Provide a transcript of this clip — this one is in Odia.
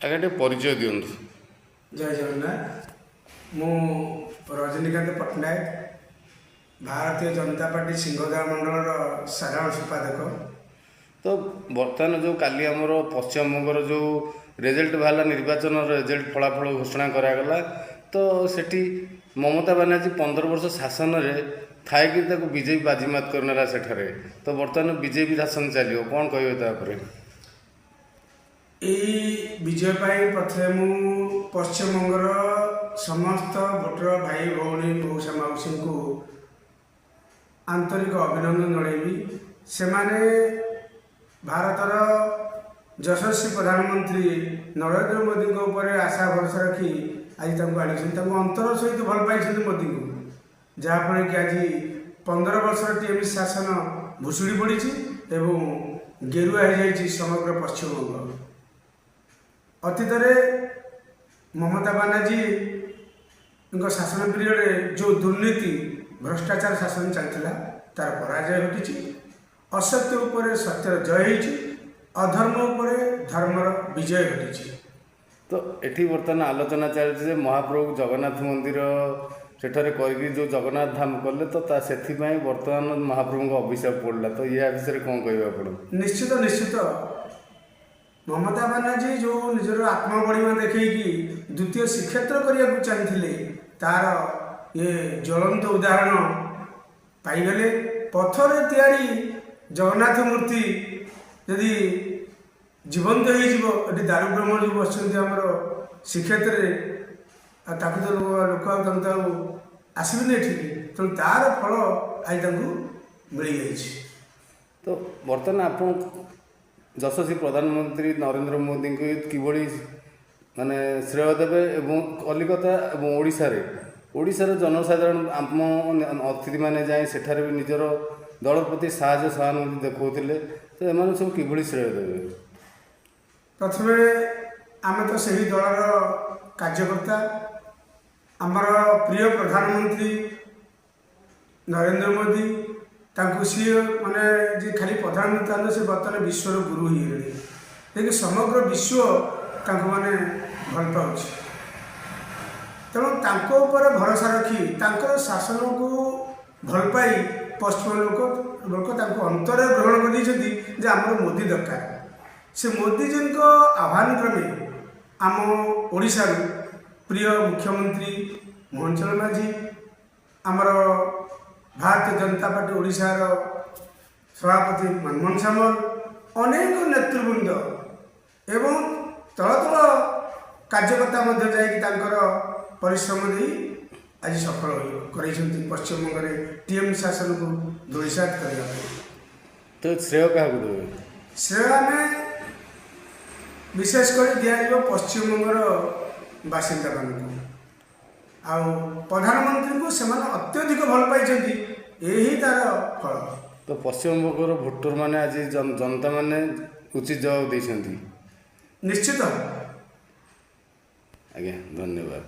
ଆଜ୍ଞା ଟିକେ ପରିଚୟ ଦିଅନ୍ତୁ। ଜୟ ଜଗନ୍ନାଥ। ମୁଁ ରଜନୀକାନ୍ତ ପଟ୍ଟନାୟକ, ଭାରତୀୟ ଜନତା ପାର୍ଟି ସିଂହଦା ମଣ୍ଡଳର ସାଧାରଣ ସମ୍ପାଦକ। ତ ବର୍ତ୍ତମାନ ଯେଉଁ କାଲି ଆମର ପଶ୍ଚିମବଙ୍ଗର ଯେଉଁ ରେଜଲ୍ଟ ବାହାରିଲା, ନିର୍ବାଚନର ରେଜଲ୍ଟ ଫଳାଫଳ ଘୋଷଣା କରାଗଲା, ତ ସେଠି ମମତା ବାନାର୍ଜୀ 15 ବର୍ଷ ଶାସନରେ ଥାଇକି ତାକୁ ବିଜେପି ବାଜିମାତ କରିନେଲା ସେଠାରେ। ତ ବର୍ତ୍ତମାନ ବିଜେପି ଶାସନ ଚାଲିବ, କ'ଣ କହିବେ ତାପରେ? ଏହି ବିଜୟ ପାଇଁ ପ୍ରଥମେ ମୁଁ ପଶ୍ଚିମବଙ୍ଗର ସମସ୍ତ ଭୋଟର ଭାଇ ଭଉଣୀ ମଉସା ମାଉସୀଙ୍କୁ ଆନ୍ତରିକ ଅଭିନନ୍ଦନ ଜଣାଇବି। ସେମାନେ ଭାରତର ଯଶସ୍ୱୀ ପ୍ରଧାନମନ୍ତ୍ରୀ ନରେନ୍ଦ୍ର ମୋଦିଙ୍କ ଉପରେ ଆଶା ଭରସା ରଖି ଆଜି ତାଙ୍କୁ ଆଣିଛନ୍ତି, ତାଙ୍କୁ ଅନ୍ତର ସହିତ ଭଲ ପାଇଛନ୍ତି ମୋଦିଙ୍କୁ, ଯାହାଫଳରେ କି ଆଜି 15 ବର୍ଷର ଟିଏମସି ଶାସନ ଭୁଷୁଡ଼ି ପଡ଼ିଛି ଏବଂ ଗେରୁଆ ହୋଇଯାଇଛି ସମଗ୍ର ପଶ୍ଚିମବଙ୍ଗ। ଅତୀତରେ ମମତା ବାନାର୍ଜୀଙ୍କ ଶାସନ ପିରିୟଡ଼ରେ ଯେଉଁ ଦୁର୍ନୀତି ଭ୍ରଷ୍ଟାଚାର ଶାସନ ଚାଲିଥିଲା ତାର ପରାଜୟ ଘଟିଛି। ଅସତ୍ୟ ଉପରେ ସତ୍ୟର ଜୟ ହୋଇଛି, ଅଧର୍ମ ଉପରେ ଧର୍ମର ବିଜୟ ଘଟିଛି। ତ ଏଠି ବର୍ତ୍ତମାନ ଆଲୋଚନା ଚାଲିଛି ଯେ ମହାପ୍ରଭୁ ଜଗନ୍ନାଥ ମନ୍ଦିର ସେଠାରେ କରିକି ଯେଉଁ ଜଗନ୍ନାଥ ଧାମ କଲେ, ତ ସେଥିପାଇଁ ବର୍ତ୍ତମାନ ମହାପ୍ରଭୁଙ୍କ ଅଭିଶାପ ପଡ଼ିଲା। ତ ଏହା ବିଷୟରେ କ'ଣ କହିବେ ଆପଣ? ନିଶ୍ଚିତ ମମତା ବାନାର୍ଜୀ ଯେଉଁ ନିଜର ଆତ୍ମବଳିମା ଦେଖେଇକି ଦ୍ୱିତୀୟ ଶ୍ରୀକ୍ଷେତ୍ର କରିବାକୁ ଚାହିଁଥିଲେ, ତାର ଇଏ ଜ୍ୱଳନ୍ତ ଉଦାହରଣ ପାଇଗଲେ। ପଥରରେ ତିଆରି ଜଗନ୍ନାଥ ମୂର୍ତ୍ତି ଯଦି ଜୀବନ୍ତ ହୋଇଯିବ, ଏଠି ଦାରୁ ବ୍ରହ୍ମ ଯେଉଁ ବସିଛନ୍ତି ଆମର ଶ୍ରୀକ୍ଷେତ୍ରରେ, ଆଉ ତାକୁ ତ ଲୋକ ଆଉ ତାଙ୍କୁ ଆଉ ଆସିବେନି ଏଠିକି। ତେଣୁ ତାର ଫଳ ଆଜି ତାଙ୍କୁ ମିଳିଯାଇଛି। ତ ବର୍ତ୍ତମାନ ଆପଣ ଯଶସ୍ୱୀ ପ୍ରଧାନମନ୍ତ୍ରୀ ନରେନ୍ଦ୍ର ମୋଦିଙ୍କୁ କିଭଳି ମାନେ ଶ୍ରେୟ ଦେବେ ଏବଂ କଲିକତା ଏବଂ ଓଡ଼ିଶାର ଜନସାଧାରଣ ଆମ ଅତିଥିମାନେ ଯାଇ ସେଠାରେ ବି ନିଜର ଦଳ ପ୍ରତି ସାହାଯ୍ୟ ସହାନୁଭୂତି ଦେଖାଉଥିଲେ, ତ ଏମାନେ ସବୁ କିଭଳି ଶ୍ରେୟ ଦେବେ? ପ୍ରଥମେ ଆମେ ତ ସେହି ଦଳର କାର୍ଯ୍ୟକର୍ତ୍ତା। ଆମର ପ୍ରିୟ ପ୍ରଧାନମନ୍ତ୍ରୀ ନରେନ୍ଦ୍ର ମୋଦି, ତାଙ୍କୁ ସିଏ ମାନେ ଯେ ଖାଲି ପ୍ରଧାନମନ୍ତ୍ରୀ ତାହେଲେ ସେ ବର୍ତ୍ତମାନ ବିଶ୍ୱର ଗୁରୁ ହୋଇଗଲେଣି, ଯେକି ସମଗ୍ର ବିଶ୍ୱ ତାଙ୍କୁ ମାନେ ଭଲ ପାଉଛି। ତେଣୁ ତାଙ୍କ ଉପରେ ଭରସା ରଖି ତାଙ୍କର ଶାସନକୁ ଭଲ ପାଇ ପଶ୍ଚିମ ଲୋକ ତାଙ୍କୁ ଅନ୍ତରରେ ଗ୍ରହଣ କରିଦେଇଛନ୍ତି ଯେ ଆମର ମୋଦି ଦରକାର। ସେ ମୋଦିଜୀଙ୍କ ଆହ୍ୱାନ କ୍ରମେ ଆମ ଓଡ଼ିଶାରୁ ପ୍ରିୟ ମୁଖ୍ୟମନ୍ତ୍ରୀ ମୋହନ ଚରଣ ମାଝୀ, ଆମର ଭାରତୀୟ ଜନତା ପାର୍ଟି ଓଡ଼ିଶାର ସଭାପତି ମନମୋହନ ସାମଲ, ଅନେକ ନେତୃବୃନ୍ଦ ଏବଂ ତଳ କାର୍ଯ୍ୟକର୍ତ୍ତା ମଧ୍ୟ ଯାଇକି ତାଙ୍କର ପରିଶ୍ରମ ଦେଇ ଆଜି ସଫଳ କରାଇଛନ୍ତି ପଶ୍ଚିମବଙ୍ଗରେ ଟିଏମସି ଶାସନକୁ ଧୂଳିସାତ କରିବା ପାଇଁ। ତ ଶ୍ରେୟ କାହାକୁ ଦେବେ? ଶ୍ରେୟ ଆମେ ବିଶେଷ କରି ଦିଆଯିବ ପଶ୍ଚିମବଙ୍ଗର ବାସିନ୍ଦାମାନଙ୍କୁ, ଆଉ ପ୍ରଧାନମନ୍ତ୍ରୀଙ୍କୁ ସେମାନେ ଅତ୍ୟଧିକ ଭଲ ପାଇଛନ୍ତି, ଏହି ତାର ଫଳ। ତ ପଶ୍ଚିମବଙ୍ଗର ଭୋଟରମାନେ ଆଜି ଜନତାମାନେ ଉଚିତ ଜବାବ ଦେଇଛନ୍ତି। ନିଶ୍ଚିତ। ଆଜ୍ଞା, ଧନ୍ୟବାଦ।